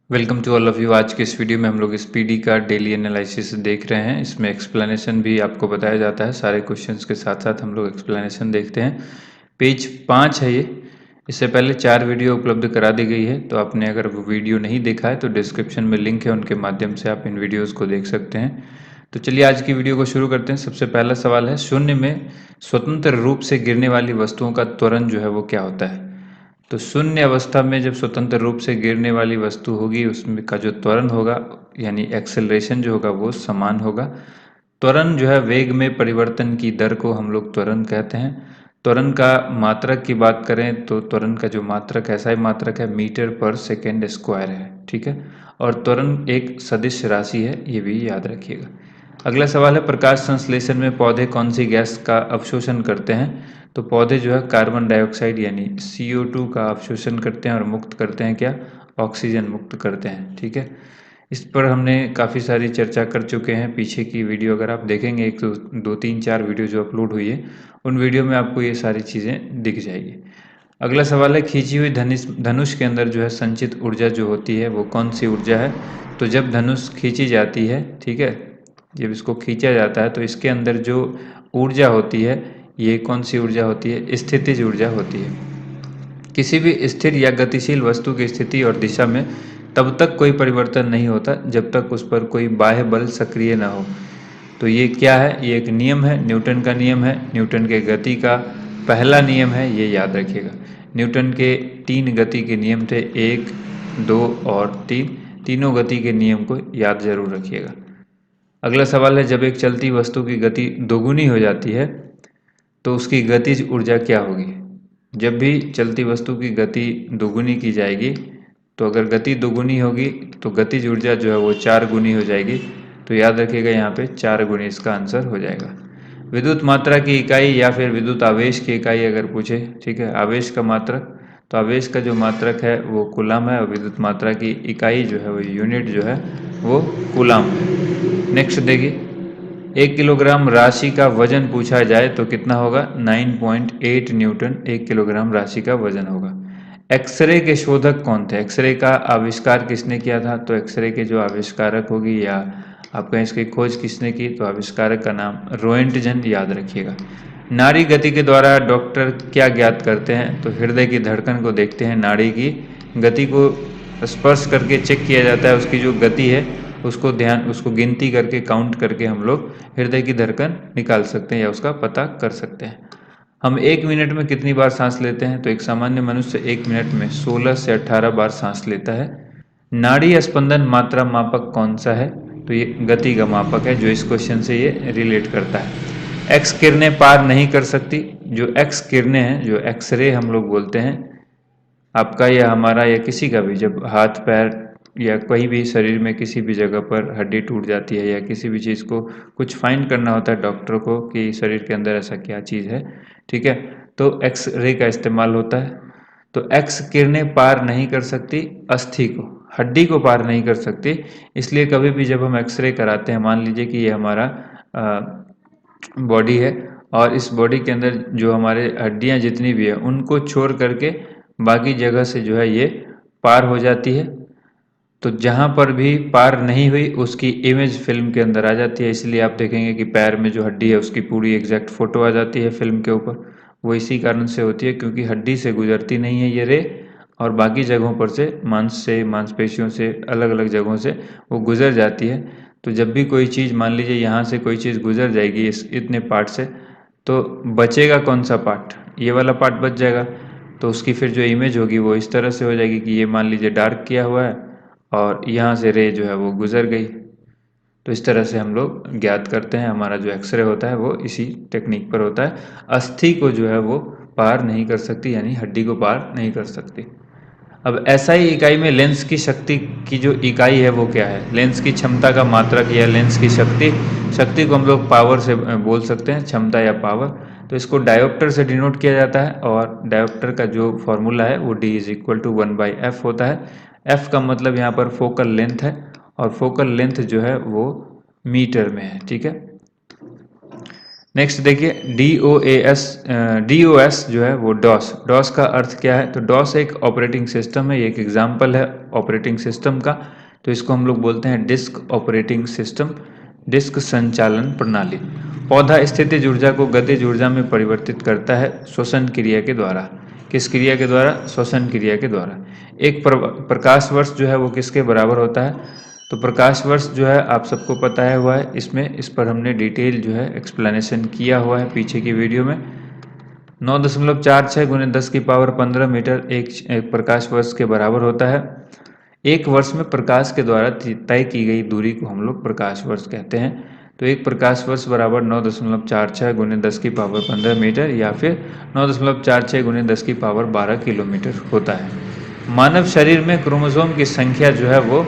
Welcome to all of you. आज के इस वीडियो में हम लोग स्पीडी का डेली एनालिसिस देख रहे हैं। इसमें एक्सप्लेनेशन भी आपको बताया जाता है। सारे क्वेश्चंस के साथ साथ हम लोग एक्सप्लेनेशन देखते हैं। पेज 5 है ये। इससे पहले 4 वीडियो उपलब्ध करा दी गई है, तो आपने अगर वो वीडियो नहीं देखा है तो डिस्क्रिप्शन में लिंक है, उनके माध्यम से आप इन वीडियोज़ को देख सकते हैं। तो चलिए आज की वीडियो को शुरू करते हैं। सबसे पहला सवाल है, शून्य में स्वतंत्र रूप से गिरने वाली वस्तुओं का त्वरण जो है वो क्या होता है? तो शून्य अवस्था में जब स्वतंत्र रूप से गिरने वाली वस्तु होगी, उसमें का जो त्वरण होगा यानी एक्सेलरेशन जो होगा वो समान होगा। त्वरण जो है वेग में परिवर्तन की दर को हम लोग त्वरण कहते हैं। त्वरण का मात्रक की बात करें तो त्वरण का जो मात्रक है, SI मात्रक है, मीटर पर सेकेंड स्क्वायर है। ठीक है, और त्वरण एक सदिश राशि है, ये भी याद रखिएगा। अगला सवाल है, प्रकाश संश्लेषण में पौधे कौन सी गैस का अवशोषण करते हैं? तो पौधे जो है कार्बन डाइऑक्साइड यानी CO2 का अवशोषण करते हैं और मुक्त करते हैं क्या? ऑक्सीजन मुक्त करते हैं। ठीक है, इस पर हमने काफ़ी सारी चर्चा कर चुके हैं। पीछे की वीडियो अगर आप देखेंगे, एक दो तीन चार वीडियो जो अपलोड हुई है, उन वीडियो में आपको ये सारी चीज़ें दिख जाएगी। अगला सवाल है, खींची हुई धनुष के अंदर जो है संचित ऊर्जा जो होती है वो कौन सी ऊर्जा है? तो जब धनुष खींची जाती है, ठीक है, जब इसको खींचा जाता है तो इसके अंदर जो ऊर्जा होती है, ये कौन सी ऊर्जा होती है? स्थितिज ऊर्जा होती है। किसी भी स्थिर या गतिशील वस्तु की स्थिति और दिशा में तब तक कोई परिवर्तन नहीं होता जब तक उस पर कोई बाह्य बल सक्रिय न हो। तो ये क्या है? ये एक नियम है, न्यूटन का नियम है। न्यूटन के गति का पहला नियम है, ये याद रखिएगा। न्यूटन के 3 गति के नियम थे, 1, 2 और 3। तीनों गति के नियम को याद जरूर रखिएगा। अगला सवाल है, जब एक चलती वस्तु की गति दोगुनी हो जाती है तो उसकी गतिज ऊर्जा क्या होगी? जब भी चलती वस्तु की गति दोगुनी की जाएगी, तो अगर गति दोगुनी होगी तो गतिज ऊर्जा जो है वो 4 गुनी हो जाएगी। तो याद रखिएगा, यहाँ पे 4 गुनी इसका आंसर हो जाएगा। विद्युत मात्रा की इकाई या फिर विद्युत आवेश की इकाई अगर पूछे, ठीक है, आवेश का मात्रक, तो आवेश का जो मात्रक है वो कूलम है, और विद्युत मात्रा की इकाई जो है वो यूनिट जो है वो कूलम है। नेक्स्ट देखिए, 1 किलोग्राम राशि का वजन पूछा जाए तो कितना होगा? 9.8 न्यूटन 1 किलोग्राम राशि का वजन होगा। एक्सरे के शोधक कौन थे? एक्सरे का आविष्कार किसने किया था? तो एक्सरे के जो आविष्कारक होगी, या आप कहें इसकी खोज किसने की, तो आविष्कारक का नाम रोएंटजन, याद रखिएगा। नाड़ी गति के द्वारा डॉक्टर क्या ज्ञात करते हैं? तो हृदय की धड़कन को देखते हैं, नाड़ी की गति को स्पर्श करके चेक किया जाता है, उसकी जो गति है उसको गिनती करके, काउंट करके हम लोग हृदय की धड़कन निकाल सकते हैं या उसका पता कर सकते हैं। हम 1 मिनट में कितनी बार सांस लेते हैं? तो एक सामान्य मनुष्य 1 मिनट में 16 से 18 बार सांस लेता है। नाड़ी स्पंदन मात्रा मापक कौन सा है? तो ये गति का मापक है, जो इस क्वेश्चन से ये रिलेट करता है। एक्स किरणें पार नहीं कर सकती। जो एक्स किरणें हैं, जो एक्सरे हम लोग बोलते हैं, आपका या हमारा या किसी का भी, जब हाथ पैर या कहीं भी शरीर में किसी भी जगह पर हड्डी टूट जाती है या किसी भी चीज़ को कुछ फाइंड करना होता है डॉक्टर को कि शरीर के अंदर ऐसा क्या चीज़ है, ठीक है, तो एक्स रे का इस्तेमाल होता है। तो एक्स किरणें पार नहीं कर सकती अस्थि को, हड्डी को पार नहीं कर सकती। इसलिए कभी भी जब हम एक्सरे कराते हैं, मान लीजिए कि ये हमारा बॉडी है, और इस बॉडी के अंदर जो हमारे हड्डियां जितनी भी है उनको छोड़ करके बाकी जगह से जो है ये पार हो जाती है। तो जहाँ पर भी पार नहीं हुई उसकी इमेज फिल्म के अंदर आ जाती है। इसलिए आप देखेंगे कि पैर में जो हड्डी है उसकी पूरी एग्जैक्ट फोटो आ जाती है फिल्म के ऊपर। वो इसी कारण से होती है क्योंकि हड्डी से गुजरती नहीं है ये रे, और बाकी जगहों पर से मांसपेशियों से अलग अलग जगहों से वो गुजर जाती है। तो जब भी कोई चीज़, मान लीजिए यहाँ से कोई चीज़ गुजर जाएगी इस इतने पार्ट से, तो बचेगा कौन सा पार्ट? ये वाला पार्ट बच जाएगा। तो उसकी फिर जो इमेज होगी वो इस तरह से हो जाएगी कि ये मान लीजिए डार्क किया हुआ है और यहाँ से रे जो है वो गुजर गई। तो इस तरह से हम लोग ज्ञात करते हैं। हमारा जो एक्सरे होता है वो इसी टेक्निक पर होता है। अस्थि को जो है वो पार नहीं कर सकती, यानी हड्डी को पार नहीं कर सकती। अब एसआई इकाई में लेंस की शक्ति की जो इकाई है वो क्या है? लेंस की क्षमता का मात्रक या लेंस की शक्ति, शक्ति को हम लोग पावर से बोल सकते हैं, क्षमता या पावर। तो इसको डायोप्टर से डिनोट किया जाता है, और डायोप्टर का जो फॉर्मूला है वो D=1/f होता है। f का मतलब यहाँ पर फोकल लेंथ है, और फोकल लेंथ जो है वो मीटर में है, ठीक है। नेक्स्ट देखिए DOS जो है वो डॉस का अर्थ क्या है? तो डॉस एक ऑपरेटिंग सिस्टम है, ये एक एग्जाम्पल है ऑपरेटिंग सिस्टम का। तो इसको हम लोग बोलते हैं डिस्क ऑपरेटिंग सिस्टम, डिस्क संचालन प्रणाली। पौधा स्थितिज ऊर्जा को गतिज ऊर्जा में परिवर्तित करता है श्वसन क्रिया के द्वारा। किस क्रिया के द्वारा? श्वसन क्रिया के द्वारा। एक प्रकाश वर्ष जो है वो किसके बराबर होता है? तो प्रकाश वर्ष जो है आप सबको पता है हुआ है, इसमें इस पर हमने डिटेल जो है एक्सप्लेनेशन किया हुआ है पीछे की वीडियो में। 9.46 गुने 10 की पावर 15 मीटर एक प्रकाश वर्ष के बराबर होता है। एक वर्ष में प्रकाश के द्वारा तय की गई दूरी को हम लोग प्रकाश वर्ष कहते हैं। तो एक प्रकाश वर्ष बराबर 9.46 गुने 10 की पावर 15 मीटर या फिर 9.46 गुने 10 की पावर 12 किलोमीटर होता है। मानव शरीर में क्रोमोसोम की संख्या जो है वो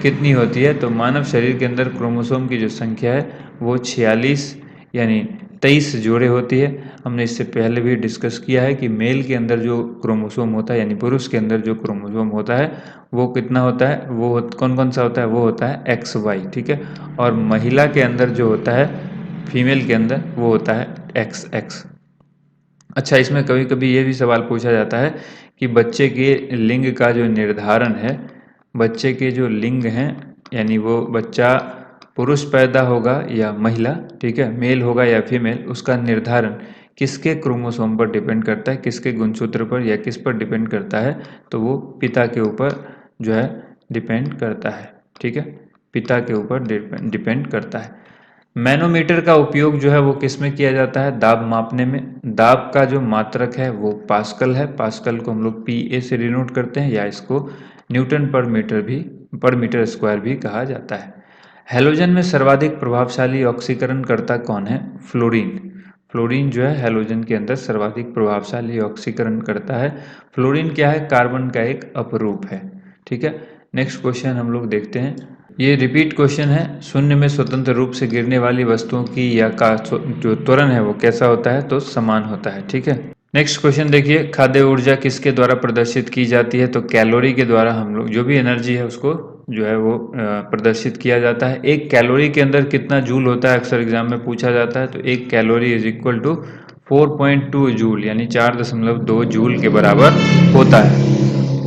कितनी होती है? तो मानव शरीर के अंदर क्रोमोसोम की जो संख्या है वो 46 यानी 23 जोड़े होती है। हमने इससे पहले भी डिस्कस किया है कि मेल के अंदर जो क्रोमोसोम होता है यानी पुरुष के अंदर जो क्रोमोसोम होता है वो कितना होता है? वो कौन कौन सा होता है? वो होता है XY, ठीक है। और महिला के अंदर जो होता है, फीमेल के अंदर, वो होता है XX। अच्छा, इसमें कभी कभी ये भी सवाल पूछा जाता है कि बच्चे के लिंग का जो निर्धारण है, बच्चे के जो लिंग हैं यानी वो बच्चा पुरुष पैदा होगा या महिला, ठीक है, मेल होगा या फीमेल, उसका निर्धारण किसके क्रोमोसोम पर डिपेंड करता है, किसके गुणसूत्र पर या किस पर डिपेंड करता है? तो वो पिता के ऊपर जो है डिपेंड करता है, ठीक है, पिता के ऊपर डिपेंड करता है। मैनोमीटर का उपयोग जो है वो किस में किया जाता है? दाब मापने में। दाब का जो मात्रक है वो पास्कल है। पास्कल को हम लोग PA से डिनोट करते हैं या इसको न्यूटन पर मीटर स्क्वायर भी कहा जाता है। हैलोजन में सर्वाधिक प्रभावशाली ऑक्सीकरणकर्ता कौन है? फ्लोरीन। फ्लोरीन जो है हैलोजन के अंदर सर्वाधिक प्रभावशाली ऑक्सीकरण करता है। फ्लोरीन क्या है? कार्बन का एक अपरूप है, ठीक है। नेक्स्ट क्वेश्चन हम लोग देखते हैं। ये रिपीट क्वेश्चन है। शून्य में स्वतंत्र रूप से गिरने वाली वस्तुओं की या का जो त्वरण है वो कैसा होता है? तो समान होता है, ठीक है। नेक्स्ट क्वेश्चन देखिए, खाद्य ऊर्जा किसके द्वारा प्रदर्शित की जाती है? तो कैलोरी के द्वारा हम लोग जो भी एनर्जी है उसको जो है वो प्रदर्शित किया जाता है। एक कैलोरी के अंदर कितना जूल होता है? अक्सर एग्जाम में पूछा जाता है। तो एक calorie is equal to 4.2 joule यानी 4.2 जूल के बराबर होता है।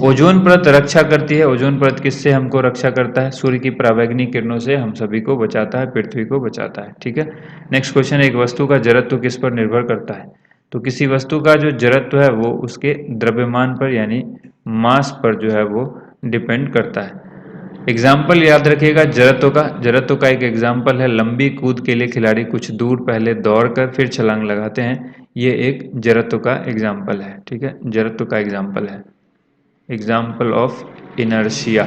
ओजोन परत रक्षा करती है। ओजोन परत किससे हमको रक्षा करता है? सूर्य की पराबैंगनी किरणों से हम सभी को बचाता है, पृथ्वी को बचाता है, ठीक है। नेक्स्ट क्वेश्चन, एक वस्तु का जड़त्व किस पर निर्भर करता है? तो किसी वस्तु का जो जड़त्व है वो उसके द्रव्यमान पर यानी मास पर जो है वो डिपेंड करता है। एग्जाम्पल याद रखिएगा जड़त्व का। जड़त्व का एक एग्जाम्पल है, लंबी कूद के लिए खिलाड़ी कुछ दूर पहले दौड़कर फिर छलांग लगाते हैं। ये एक जड़त्व का एग्जाम्पल है, ठीक है, जड़त्व का एग्जाम्पल है। Example of inertia.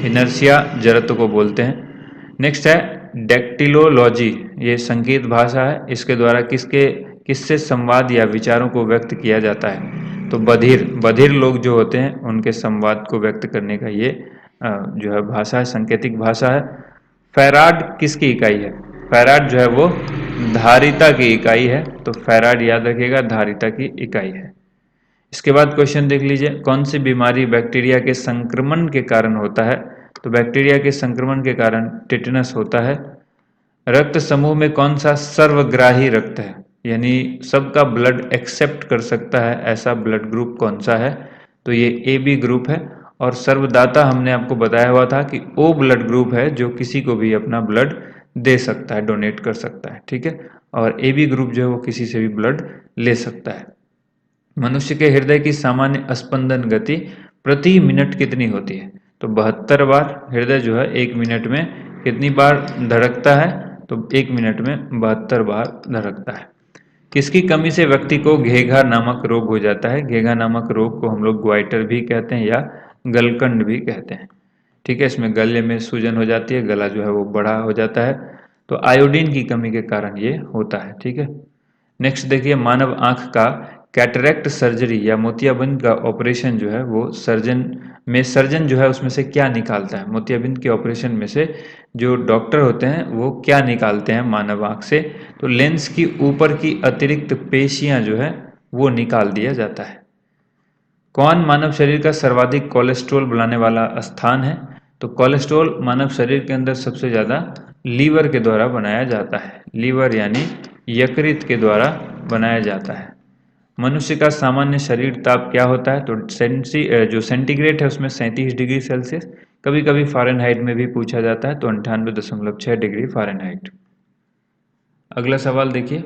इनर्शिया जड़त्व को बोलते हैं। नेक्स्ट है डेक्टिलोलॉजी। ये संकेत भाषा है। इसके द्वारा किससे संवाद या विचारों को व्यक्त किया जाता है? तो बधिर लोग जो होते हैं उनके संवाद को व्यक्त करने का ये जो है भाषा है, सांकेतिक भाषा है। फैराड किसकी इकाई है? फैराड जो है वो धारिता की इकाई है। तो फैराड याद रखिएगा धारिता की इकाई है। इसके बाद क्वेश्चन देख लीजिए, कौन सी बीमारी बैक्टीरिया के संक्रमण के कारण होता है? तो बैक्टीरिया के संक्रमण के कारण टिटनस होता है। रक्त समूह में कौन सा सर्वग्राही रक्त है यानी सबका ब्लड एक्सेप्ट कर सकता है, ऐसा ब्लड ग्रुप कौन सा है? तो ये AB ग्रुप है। और सर्वदाता हमने आपको बताया हुआ था कि O ब्लड ग्रुप है जो किसी को भी अपना ब्लड दे सकता है, डोनेट कर सकता है, ठीक है। और AB ग्रुप जो है वो किसी से भी ब्लड ले सकता है। मनुष्य के हृदय की सामान्य स्पंदन गति प्रति मिनट कितनी होती है? तो 72 बार हृदय जो है 1 मिनट में कितनी बार धड़कता है? तो 1 मिनट में 72 बार धड़कता है। किसकी कमी से व्यक्ति को घेघा नामक रोग हो जाता है? घेघा नामक रोग को हम लोग ग्वाइटर भी कहते हैं या गलकंड भी कहते हैं, ठीक है। इसमें गले में सूजन हो जाती है, गला जो है वो बड़ा हो जाता है। तो आयोडीन की कमी के कारण ये होता है, ठीक है। नेक्स्ट देखिए, मानव आंख का कैटरेक्ट सर्जरी या मोतियाबिंद का ऑपरेशन जो है वो सर्जन जो है उसमें से क्या निकालता है? मोतियाबिंद के ऑपरेशन में से जो डॉक्टर होते हैं वो क्या निकालते हैं मानव आंख से? तो लेंस की ऊपर की अतिरिक्त पेशियां जो है वो निकाल दिया जाता है। कौन मानव शरीर का सर्वाधिक कोलेस्ट्रॉल बनाने वाला स्थान है? तो कोलेस्ट्रॉल मानव शरीर के अंदर सबसे ज़्यादा लीवर के द्वारा बनाया जाता है। लीवर यानी यकृत के द्वारा बनाया जाता है। मनुष्य का सामान्य शरीर ताप क्या होता है? तो जो सेंटीग्रेड है उसमें 37 डिग्री सेल्सियस, कभी कभी फ़ारेनहाइट में भी पूछा जाता है, तो 98.6 डिग्री फ़ारेनहाइट। अगला सवाल देखिए,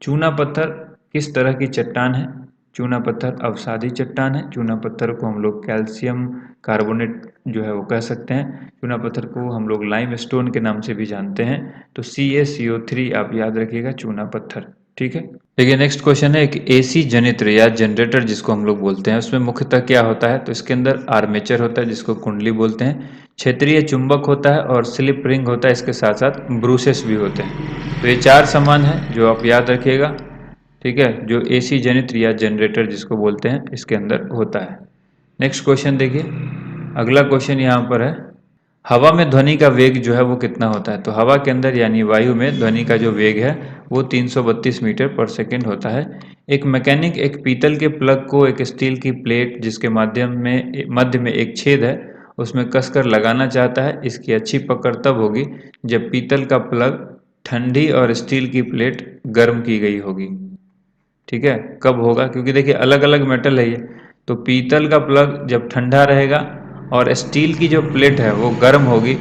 चूना पत्थर किस तरह की चट्टान है? चूना पत्थर अवसादी चट्टान है। चूना पत्थर को हम लोग कैल्शियम कार्बोनेट जो है वो कह सकते हैं। चूना पत्थर को हम लोग लाइम स्टोन के नाम से भी जानते हैं। तो CaCO3 आप याद रखिएगा, चूना पत्थर। ठीक है। देखिए नेक्स्ट क्वेश्चन है, एक एसी जनित्र या जनरेटर जिसको हम लोग बोलते हैं, उसमें मुख्यतः क्या होता है? तो इसके अंदर आर्मेचर होता है जिसको कुंडली बोलते हैं, क्षेत्रीय चुंबक होता है और स्लिप रिंग होता है। इसके साथ साथ ब्रूसेस भी होते हैं। तो ये चार सामान है जो आप याद रखिएगा। ठीक है, जो एसी जनित्र या जनरेटर जिसको बोलते हैं इसके अंदर होता है। नेक्स्ट क्वेश्चन देखिए, अगला क्वेश्चन यहाँ पर है, हवा में ध्वनि का वेग जो है वो कितना होता है? तो हवा के अंदर यानी वायु में ध्वनि का जो वेग है वो 332 मीटर पर सेकेंड होता है। एक मैकेनिक एक पीतल के प्लग को एक स्टील की प्लेट जिसके मध्य में एक छेद है उसमें कसकर लगाना चाहता है। इसकी अच्छी पकड़ तब होगी जब पीतल का प्लग ठंडी और स्टील की प्लेट गर्म की गई होगी। ठीक है, कब होगा? क्योंकि देखिए अलग अलग मेटल है ये, तो पीतल का प्लग जब ठंडा रहेगा और स्टील की जो प्लेट है वो गर्म होगी,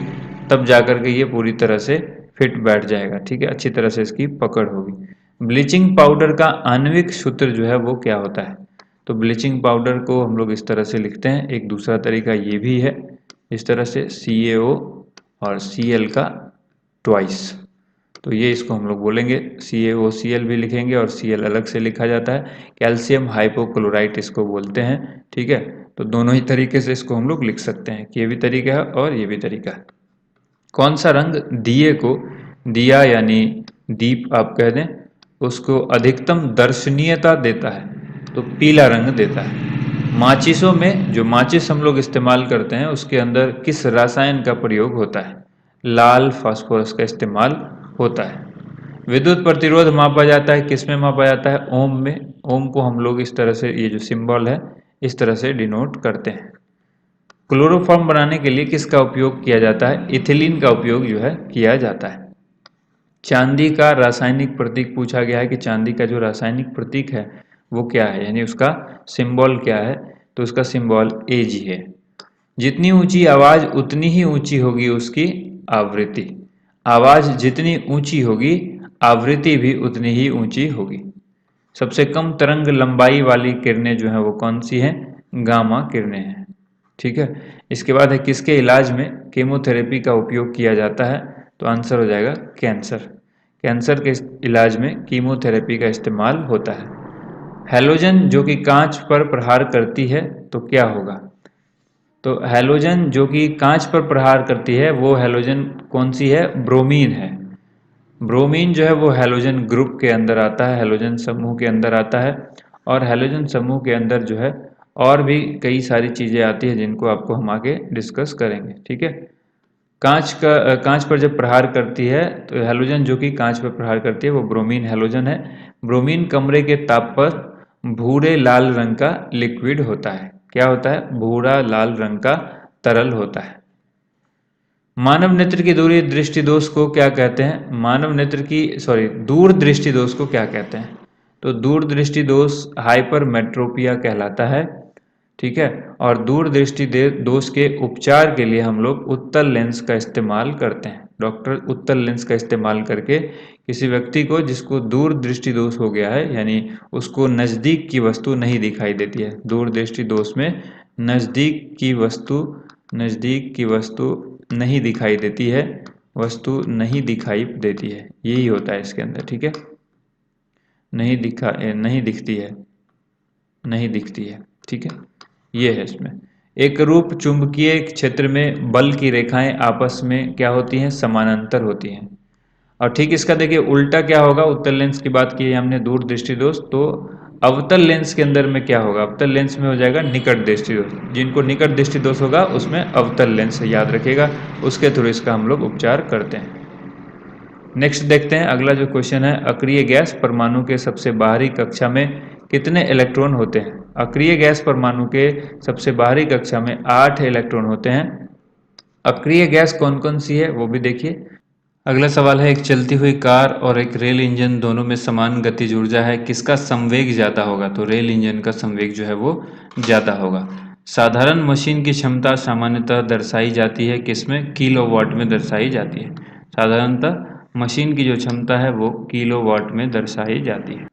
तब जाकर के ये पूरी तरह से फिट बैठ जाएगा। ठीक है, अच्छी तरह से इसकी पकड़ होगी। ब्लीचिंग पाउडर का आणविक सूत्र जो है वो क्या होता है? तो ब्लीचिंग पाउडर को हम लोग इस तरह से लिखते हैं। एक दूसरा तरीका ये भी है, इस तरह से CaO और Cl का ट्वाइस। तो ये इसको हम लोग बोलेंगे, CaOCl भी लिखेंगे और Cl अलग से लिखा जाता है। कैल्शियम हाइपोक्लोराइट इसको बोलते हैं। ठीक है, तो दोनों ही तरीके से इसको हम लोग लिख सकते हैं कि ये भी तरीका है और ये भी तरीका है। कौन सा रंग दिए को, दिया यानी दीप आप कह दें, उसको अधिकतम दर्शनीयता देता है? तो पीला रंग देता है। माचिसों में, जो माचिस हम लोग इस्तेमाल करते हैं उसके अंदर किस रसायन का प्रयोग होता है? लाल फास्फोरस का इस्तेमाल होता है। विद्युत प्रतिरोध मापा जाता है किस में मापा जाता है? ओम में। ओम को हम लोग इस तरह से, ये जो सिंबल है इस तरह से डिनोट करते हैं। क्लोरोफॉर्म बनाने के लिए किसका उपयोग किया जाता है? इथिलीन का उपयोग जो है किया जाता है। चांदी का रासायनिक प्रतीक पूछा गया है कि चांदी का जो रासायनिक प्रतीक है वो क्या है, यानी उसका सिंबल क्या है? तो उसका सिंबल Ag है। जितनी ऊंची आवाज उतनी ही ऊंची होगी उसकी आवृत्ति। आवाज जितनी ऊंची होगी आवृत्ति भी उतनी ही ऊंची होगी। सबसे कम तरंग लंबाई वाली किरणें जो है वो कौन सी हैं? गामा किरणें हैं। ठीक है, इसके बाद है, किसके इलाज में कीमोथेरेपी का उपयोग किया जाता है? तो आंसर हो जाएगा कैंसर। कैंसर के इलाज में कीमोथेरेपी का इस्तेमाल होता है। हैलोजन जो कि कांच पर प्रहार करती है तो क्या होगा? तो हैलोजन जो कि कांच पर प्रहार करती है वो हैलोजन कौन सी है? ब्रोमीन है। ब्रोमीन जो है वो हैलोजन ग्रुप के अंदर आता है, हैलोजन समूह के अंदर आता है। और हैलोजन समूह के अंदर जो है और भी कई सारी चीज़ें आती हैं जिनको आपको हम आगे डिस्कस करेंगे। ठीक है, कांच पर जब प्रहार करती है तो हैलोजन जो कि कांच पर प्रहार करती है वो ब्रोमीन हैलोजन है। ब्रोमीन कमरे के ताप पर भूरे लाल रंग का लिक्विड होता है। क्या होता है? भूरा लाल रंग का तरल होता है। मानव नेत्र की दूरी दृष्टि दोष को क्या कहते हैं? मानव नेत्र की दूर दृष्टि दोष को क्या कहते हैं? तो दूर दृष्टि दोष हाइपरमेट्रोपिया कहलाता है। ठीक है, और दूर दृष्टि दोष के उपचार के लिए हम लोग उत्तल लेंस का इस्तेमाल करते हैं। डॉक्टर उत्तल लेंस का इस्तेमाल करके किसी व्यक्ति को जिसको दूर दृष्टि दोष हो गया है, यानी उसको नज़दीक की वस्तु नहीं दिखाई देती है, दूर दृष्टि दोष में नज़दीक की वस्तु नहीं दिखाई देती है, वस्तु नहीं दिखाई देती है, यही होता है इसके अंदर। ठीक है, नहीं दिखती है। ठीक है, ये है इसमें। एक रूप चुंबकीय क्षेत्र में बल की रेखाएं आपस में क्या होती हैं? समानांतर होती हैं। और ठीक इसका देखिए उल्टा क्या होगा? उत्तल लेंस की बात की है हमने, दूर दृष्टि दोष, तो अवतल लेंस के अंदर में क्या होगा? अवतल लेंस में हो जाएगा निकट दृष्टि दोष। जिनको निकट दृष्टि दोष होगा उसमें अवतल लेंस याद रखिएगा, उसके थ्रू इसका हम लोग उपचार करते हैं। नेक्स्ट देखते हैं, अगला जो क्वेश्चन है, अक्रिय गैस परमाणु के सबसे बाहरी कक्षा में कितने इलेक्ट्रॉन होते हैं? अक्रिय गैस परमाणु के सबसे बाहरी कक्षा में 8 इलेक्ट्रॉन होते हैं। अक्रिय गैस कौन कौन सी है वो भी देखिए। अगला सवाल है, एक चलती हुई कार और एक रेल इंजन दोनों में समान गतिज ऊर्जा है, किसका संवेग ज़्यादा होगा? तो रेल इंजन का संवेग जो है वो ज़्यादा होगा। साधारण मशीन की क्षमता सामान्यतः दर्शाई जाती है किसमें? किलोवाट में दर्शाई जाती है। साधारणतः मशीन की जो क्षमता है वो किलोवाट में दर्शाई जाती है।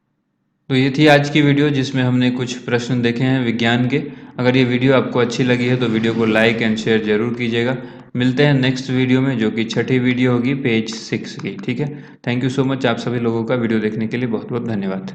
तो ये थी आज की वीडियो जिसमें हमने कुछ प्रश्न देखे हैं विज्ञान के। अगर ये वीडियो आपको अच्छी लगी है तो वीडियो को लाइक एंड शेयर जरूर कीजिएगा। मिलते हैं नेक्स्ट वीडियो में, जो कि छठी वीडियो होगी पेज 6 की। ठीक है, थैंक यू सो मच। आप सभी लोगों का वीडियो देखने के लिए बहुत बहुत धन्यवाद।